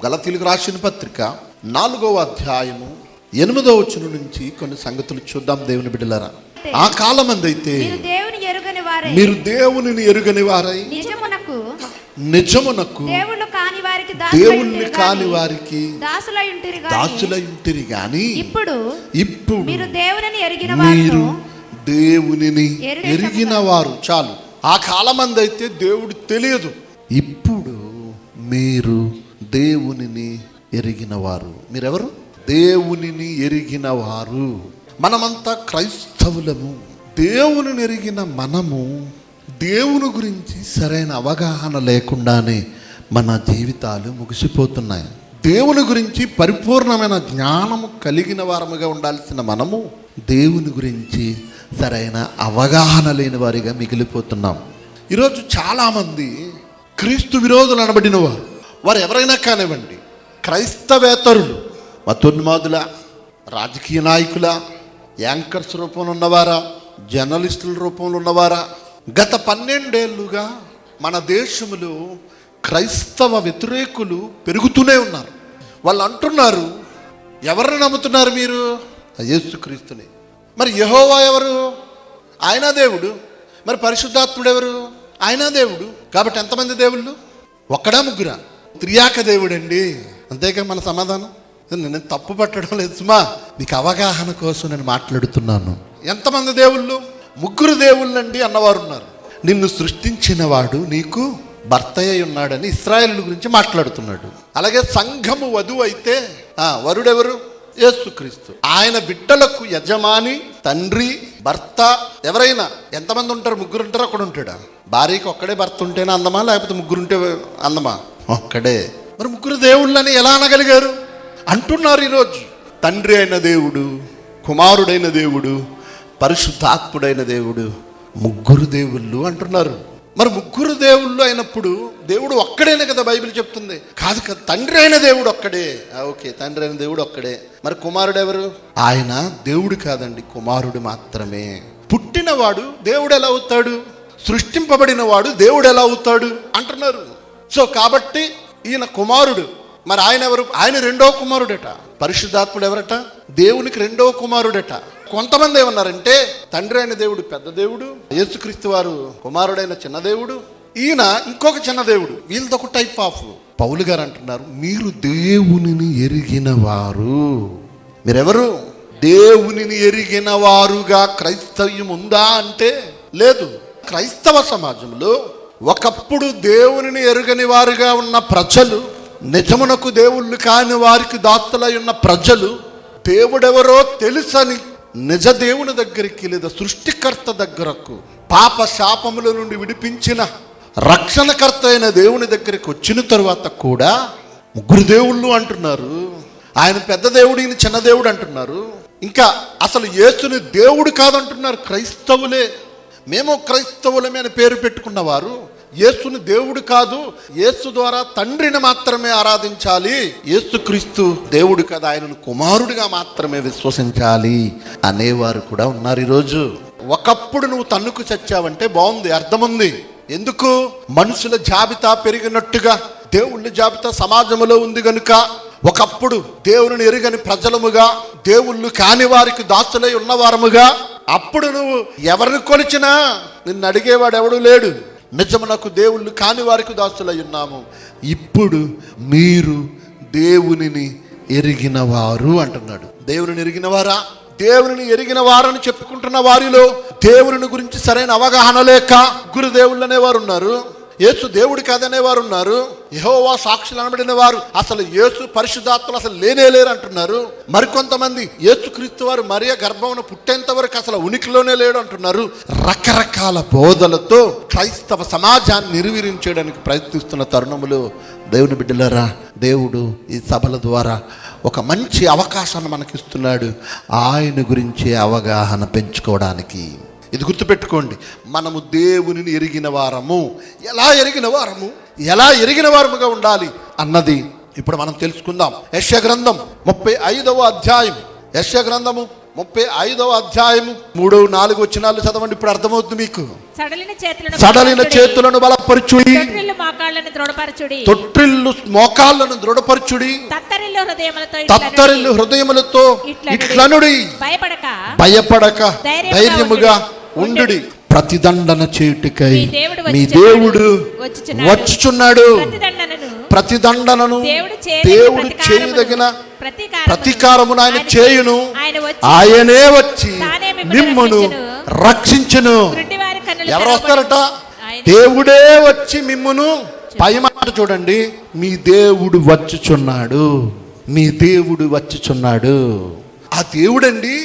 గలతీయులకు రాసిన పత్రిక 4వ అధ్యాయము 8వ వచనం నుంచి కొన్ని సంగతులు చూద్దాం దేవుని బిడ్డలారా. ఆ కాలమందైతే మీరు దేవునిని ఎరుగని వారై నిజమునకు దేవుళ్ళు కాని వారికి దాసులై ఉంటిరి గాని ఇప్పుడు మీరు దేవునిని ఎరిగిన వారు. చాలు. ఆ కాలమందైతే దేవుడు తెలియదు, ఇప్పుడు మీరు దేవునిని ఎరిగిన వారు. మీరెవరు? దేవునిని ఎరిగిన వారు. మనమంతా క్రైస్తవులము. దేవునిని ఎరిగిన మనము దేవుని గురించి సరైన అవగాహన లేకుండానే మన జీవితాలు ముగిసిపోతున్నాయి. దేవుని గురించి పరిపూర్ణమైన జ్ఞానము కలిగిన వారముగా ఉండాల్సిన మనము దేవుని గురించి సరైన అవగాహన లేని వారిగా మిగిలిపోతున్నాం. ఈరోజు చాలామంది క్రీస్తు విరోధులు అనబడిన వారు ఎవరైనా కానివ్వండి, క్రైస్తవేతరులు, మతోన్మాదుల, రాజకీయ నాయకుల, యాంకర్స్ రూపంలో ఉన్నవారా, జర్నలిస్టుల రూపంలో ఉన్నవారా, గత 12 ఏళ్ళుగా మన దేశంలో క్రైస్తవ వ్యతిరేకులు పెరుగుతూనే ఉన్నారు. వాళ్ళు అంటున్నారు, ఎవరిని నమ్ముతున్నారు మీరు? యేసుక్రీస్తుని. మరి యెహోవా ఎవరు? ఆయన దేవుడు. మరి పరిశుద్ధాత్ముడు ఎవరు? ఆయన దేవుడు. కాబట్టి ఎంతమంది దేవుళ్ళు? ఒక్కడా ముగ్గురా? త్రియాక దేవుడండి. అంతేగా మన సమాధానం. నేను తప్పు పట్టడం లేదు సుమా, మీకు అవగాహన కోసం నేను మాట్లాడుతున్నాను. ఎంతమంది దేవుళ్ళు? 3 దేవుళ్ళండి అన్నవారు ఉన్నారు. నిన్ను సృష్టించిన వాడు నీకు భర్త అయి ఉన్నాడని ఇశ్రాయేలు గురించి మాట్లాడుతున్నాడు. అలాగే సంఘము వధువు అయితే వరుడెవరు? యేసుక్రీస్తు. ఆయన బిడ్డలకు యజమాని, తండ్రి, భర్త. ఎవరైనా ఎంతమంది ఉంటారు? 3 ఉంటారు. అక్కడ ఉంటాడా? భార్యకి ఒక్కడే భర్త ఉంటేనే అందమా, లేకపోతే 3 ఉంటే అందమా? ఒక్కడే. మరి 3 దేవుళ్ళని ఎలా అనగలిగారు అంటున్నారు ఈరోజు. తండ్రి అయిన దేవుడు, కుమారుడైన దేవుడు, పరిశుద్ధాత్ముడైన దేవుడు, 3 దేవుళ్ళు అంటున్నారు. మరి 3 దేవుళ్ళు అయినప్పుడు దేవుడు ఒక్కడేనే కదా బైబిల్ చెప్తుంది. కాదు కదా, తండ్రి అయిన దేవుడు ఒక్కడే. ఓకే, తండ్రి అయిన దేవుడు ఒక్కడే. మరి కుమారుడు ఎవరు? ఆయన దేవుడు కాదండి, కుమారుడు మాత్రమే. పుట్టినవాడు దేవుడు ఎలా అవుతాడు? సృష్టింపబడిన వాడు దేవుడు ఎలా అవుతాడు అంటున్నారు. సో కాబట్టి ఈయన కుమారుడు. మరి ఆయన ఎవరు? ఆయన 2వ కుమారుడట. పరిశుద్ధాత్ముడు ఎవరట? దేవునికి 2వ కుమారుడట. కొంతమంది ఏమన్నారంటే తండ్రి అయిన దేవుడు పెద్ద దేవుడు, యేసుక్రీస్తు వారు కుమారుడైన చిన్న దేవుడు, ఈయన ఇంకొక చిన్న దేవుడు. వీళ్ళది ఒక టైప్ ఆఫ్. పౌలు గారు అంటున్నారు, మీరు దేవునిని ఎరిగిన వారు. మీరెవరు? దేవునిని ఎరిగిన వారుగా క్రైస్తవ్యం ఉందా అంటే లేదు. క్రైస్తవ సమాజంలో ఒకప్పుడు దేవునిని ఎరుగని వారుగా ఉన్న ప్రజలు, నిజమునకు దేవుళ్ళు కాని వారికి దాస్తులై ఉన్న ప్రజలు, దేవుడెవరో తెలుసని నిజ దేవుని దగ్గరికి లేదా సృష్టికర్త దగ్గరకు, పాప శాపముల నుండి విడిపించిన రక్షణకర్త అయిన దేవుని దగ్గరికి వచ్చిన తరువాత కూడా 3 దేవుళ్ళు అంటున్నారు. ఆయన పెద్ద దేవుడు, ఈయన చిన్న దేవుడు అంటున్నారు. ఇంకా అసలు యేసుని దేవుడు కాదంటున్నారు క్రైస్తవులే. మేము క్రైస్తవులమే అని పేరు పెట్టుకున్నవారు యేసుని దేవుడు కాదు, యేసు ద్వారా తండ్రిని మాత్రమే ఆరాధించాలి, యేసుక్రీస్తు దేవుడు కదా, ఆయనను కుమారుడిగా మాత్రమే విశ్వసించాలి అనేవారు కూడా ఉన్నారు ఈరోజు. ఒకప్పుడు నువ్వు తన్నుకు చచ్చావంటే బాగుంది, అర్థముంది. ఎందుకు? మనుషుల జాబితా పెరిగినట్టుగా దేవుళ్ళ జాబితా సమాజంలో ఉంది గనుక ఒకప్పుడు దేవుని ఎరుగని ప్రజలముగా, దేవుళ్ళు కాని వారికి దాసులై ఉన్నవారముగా, అప్పుడు నువ్వు ఎవరిని కొలిచినా నిన్ను అడిగేవాడు ఎవడు లేడు. నిజమునకు దేవుళ్ళు కాని వారికి దాసులై ఉన్నాము. ఇప్పుడు మీరు దేవునిని ఎరిగిన వారు అంటున్నాడు. దేవునిని ఎరిగిన వారా? దేవునిని ఎరిగిన వారని చెప్పుకుంటున్న వారిలో దేవుని గురించి సరైన అవగాహన లేక 3 దేవుళ్ళు అనేవారు ఉన్నారు. యేసు దేవుడు కాదనేవారు ఉన్నారు. యెహోవా సాక్షులు అనబడిన వారు అసలు యేసు పరిశుద్ధాత్మలు అసలు లేరు అంటున్నారు. మరికొంతమంది యేసుక్రీస్తు వారు మరియ గర్భమున పుట్టేంత వరకు అసలు ఉనికిలోనే లేడు అంటున్నారు. రకరకాల బోధలతో క్రైస్తవ సమాజాన్ని నిర్వీర్యం ప్రయత్నిస్తున్న తరుణములు దేవుని బిడ్డలారా, దేవుడు ఈ సభల ద్వారా ఒక మంచి అవకాశాన్ని మనకిస్తున్నాడు ఆయన గురించి అవగాహన పెంచుకోవడానికి. ఇది గుర్తుపెట్టుకోండి, మనము దేవునిని ఎరిగిన వారము. ఎలా ఎరిగిన వారముగా ఉండాలి అన్నది ఇప్పుడు మనం తెలుసుకుందాం. యెషయా గ్రంథం 35వ అధ్యాయం, యెషయా గ్రంథము 35వ అధ్యాయము 3-4 వచనాలు చదవండి. ఇప్పుడు అర్థమవుతుంది మీకు. సడలిన చేతులను బలపరచుడి, తొట్టిల్లు మోకాళ్ళను దృఢపరచుడి, తత్తరిల్లు హృదయములతో ఇట్లనుడి, భయపడక ధైర్యముగా ఉండుడి. ప్రతిదండన చేయుటకై మీ దేవుడు వచ్చుచున్నాడు. ప్రతిదండనను దేవుడు చేయదగిన ప్రతీకారమును ఆయన చేయును. ఆయనే వచ్చి మిమ్మును రక్షించును. ఎవరు వస్తారట? దేవుడే వచ్చి మిమ్మును. పై మాట చూడండి, మీ దేవుడు వచ్చుచున్నాడు. మీ దేవుడు వచ్చుచున్నాడు. ఆ దేవుడండి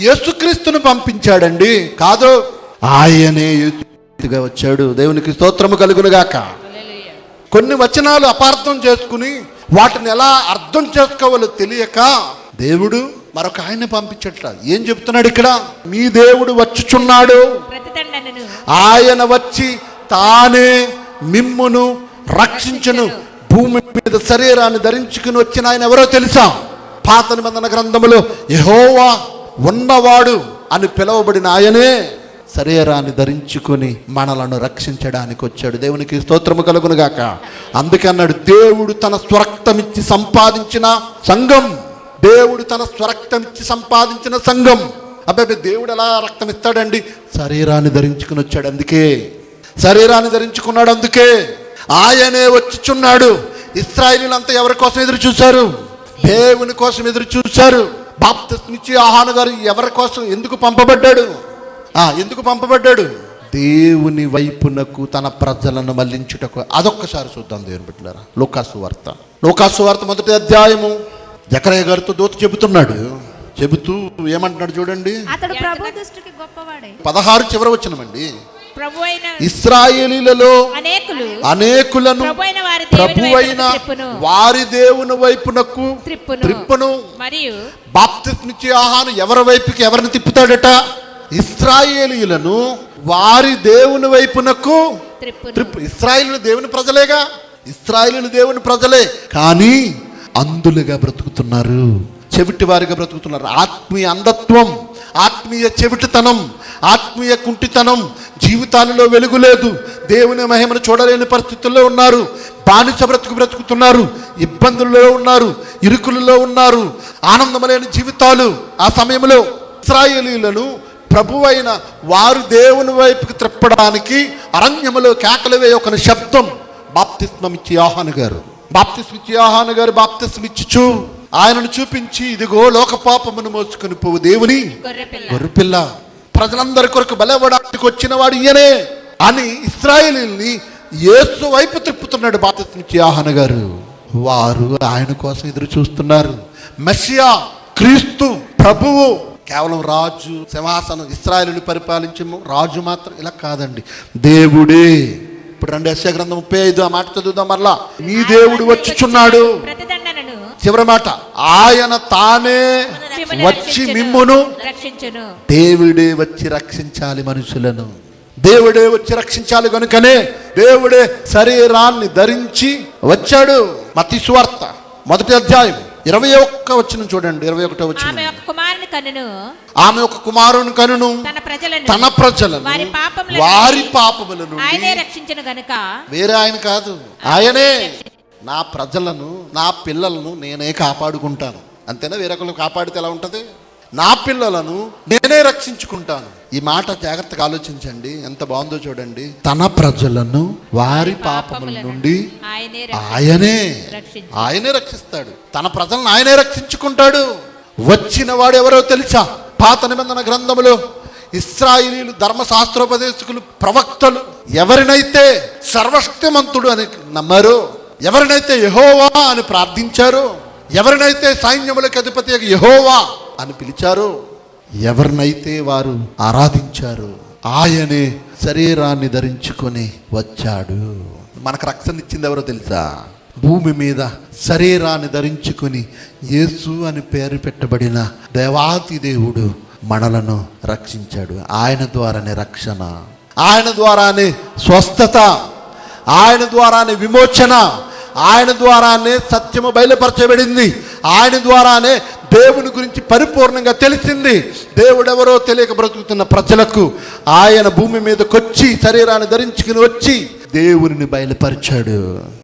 యేసుక్రీస్తును పంపించాడండి. కాదు, ఆయనే యేసుగా వచ్చాడు. దేవునికి స్తోత్రము కలుగును గాక. కొన్ని వచనాలు అపార్థం చేసుకుని వాటిని ఎలా అర్థం చేసుకోవాలో తెలియక దేవుడు మరొక ఆయన పంపించట్ల. ఏం చెప్తున్నాడు ఇక్కడ? మీ దేవుడు వచ్చుచున్నాడు. ఆయన వచ్చి తానే మిమ్మును రక్షించును. భూమి మీద శరీరాన్ని ధరించుకుని వచ్చిన ఆయన ఎవరో తెలుసా? పాత నిబంధన గ్రంథములో యెహోవా ఉన్నవాడు అని పిలువబడిన ఆయనే శరీరాన్ని ధరించుకుని మనలను రక్షించడానికి వచ్చాడు. దేవునికి స్తోత్రము కలుగును గాక. అందుకే అన్నాడు, దేవుడు తన స్వరక్తమిచ్చి సంపాదించిన సంఘం. దేవుడు తన స్వరక్తమిచ్చి సంపాదించిన సంఘం. అబ్బాయి, దేవుడు ఎలా రక్తం ఇస్తాడండి? శరీరాన్ని ధరించుకుని వచ్చాడు. అందుకే శరీరాన్ని ధరించుకున్నాడు. అందుకే ఆయనే వచ్చుచున్నాడు. ఇశ్రాయేలీయులంతా ఎవరి కోసం ఎదురు చూశారు? దేవుని కోసం ఎదురు చూశారు. బాప్తిస్మిచ్చి యోహాను గారు ఎవరి కోసం, ఎందుకు పంపబడ్డాడు? ఎందుకు పంపబడ్డాడు? దేవుని వైపునకు తన ప్రజలను మళ్లించుటకు. అదొక్కసారి చూద్దాం దేవుని బిడ్డలారా. లూకాసు వార్త 1వ అధ్యాయము. జకరయ్య గారితో దూత చెబుతున్నాడు. చెబుతూ ఏమంటున్నాడు చూడండి. 16 చివర వచ్చినమండి. ఇశ్రాయేలీయులలో అనేకులను ప్రభువైన వారి దేవుని వైపునకు త్రిప్పును. బాప్తిస్మిచ్చే యోహాను ఎవరి వైపుకి ఎవరిని తిప్పుతాడట? ఇశ్రాయేలీయులను వారి దేవుని వైపునకు త్రిప్పు. ఇశ్రాయేలీయులు దేవుని ప్రజలేగా. ఇశ్రాయేలీయులు దేవుని ప్రజలే, కానీ అంధులుగా బ్రతుకుతున్నారు, చెవిటి వారిగా బ్రతుకుతున్నారు. ఆత్మీయ అంధత్వం, ఆత్మీయ చెవిటితనం, ఆత్మీయ కుంటితనం, జీవితాలలో వెలుగు లేదు. దేవుని మహిమను చూడలేని పరిస్థితుల్లో ఉన్నారు. బానిస బ్రతుకుతున్నారు, ఇబ్బందుల్లో ఉన్నారు, ఇరుకులలో ఉన్నారు, ఆనందం లేని జీవితాలు. ఆ సమయంలో ఇశ్రాయేలీయులను ప్రభువైన వారు దేవుని వైపుకి త్రిప్పడానికి అరణ్యములో కేకలు వేయ ఒక శబ్దం. బాప్తిస్మమిచ్చి యోహాను గారు బాప్తిస్మిచ్చు ఆయనను చూపించి, ఇదిగో లోక పాపమును మోసుకొని పోవు దేవుని గొర్రెపిల్ల, ప్రజలందరి కొరకు బలవడానికి వచ్చిన వాడు ఈయనే అని ఇశ్రాయేలీయుల్ని యేసు వైపు తిప్పుతున్నాడు బాప్తిస్మిచ్చి యోహాను గారు. వారు ఆయన కోసం ఎదురు చూస్తున్నారు. మెస్సియా, క్రీస్తు, ప్రభువు, కేవలం రాజు, సింహాసనం, ఇశ్రాయేలుని పరిపాలించము రాజు మాత్రం ఇలా కాదండి, దేవుడే. ఇప్పుడు 2 యెషయా గ్రంథం 35 ఆ మాట చదువుదాం మరలా. మీ దేవుడు వచ్చుచున్నాడు. చివరి మాట, ఆయన తానే వచ్చి మిమ్మును రక్షించును. దేవుడే వచ్చి రక్షించాలి మనుషులను. దేవుడే వచ్చి రక్షించాలి కనుకనే దేవుడే శరీరాన్ని ధరించి వచ్చాడు. మత్తయి సువార్త 1వ అధ్యాయం 21వ వచనం చూడండి. 21వ వచనం. ఆమె ఒక కుమారుని కనును తన ప్రజలను వారి పాపముల నుండి ఆయనే రక్షించును గనుక. వేరే ఆయన కాదు, ఆయనే. నా ప్రజలను, నా పిల్లలను నేనే కాపాడుకుంటాను. అంతేనా? వేరొకరు కాపాడితే ఎలా ఉంటుంది? నా పిల్లలను నేనే రక్షించుకుంటాను. ఈ మాట జాగ్రత్తగా ఆలోచించండి, ఎంత బాగుందో చూడండి. తన ప్రజలను వారి పాపముల నుండి ఆయనే రక్షిస్తాడు. తన ప్రజలను ఆయనే రక్షించుకుంటాడు. వచ్చిన వాడు ఎవరో తెలుసా? పాత నిబంధన గ్రంథములో ఇశ్రాయేలీయులు, ధర్మశాస్త్రోపదేశకులు, ప్రవక్తలు ఎవరినైతే సర్వశక్తిమంతుడు అని నమ్మారో, ఎవరినైతే యెహోవా అని ప్రార్థించారో, ఎవరినైతే సైన్యములకు అధిపతి యెహోవా అని పిలిచారో, ఎవరినైతే వారు ఆరాధించారో, ఆయనే శరీరాన్ని ధరించుకొని వచ్చాడు. మనకు రక్షణ ఇచ్చింది ఎవరో తెలుసా? భూమి మీద శరీరాన్ని ధరించుకుని యేసు అని పేరు పెట్టబడిన దేవాతి దేవుడు మనలను రక్షించాడు. ఆయన ద్వారానే రక్షణ, ఆయన ద్వారానే స్వస్థత, ఆయన ద్వారానే విమోచన, ఆయన ద్వారానే సత్యము బయలుపరచబడింది, ఆయన ద్వారానే దేవుని గురించి పరిపూర్ణంగా తెలిసింది. దేవుడెవరో తెలియక బ్రతుకుతున్న ప్రజలకు ఆయన భూమి మీదకొచ్చి శరీరాన్ని ధరించుకుని వచ్చి దేవునిని బయలుపరిచాడు.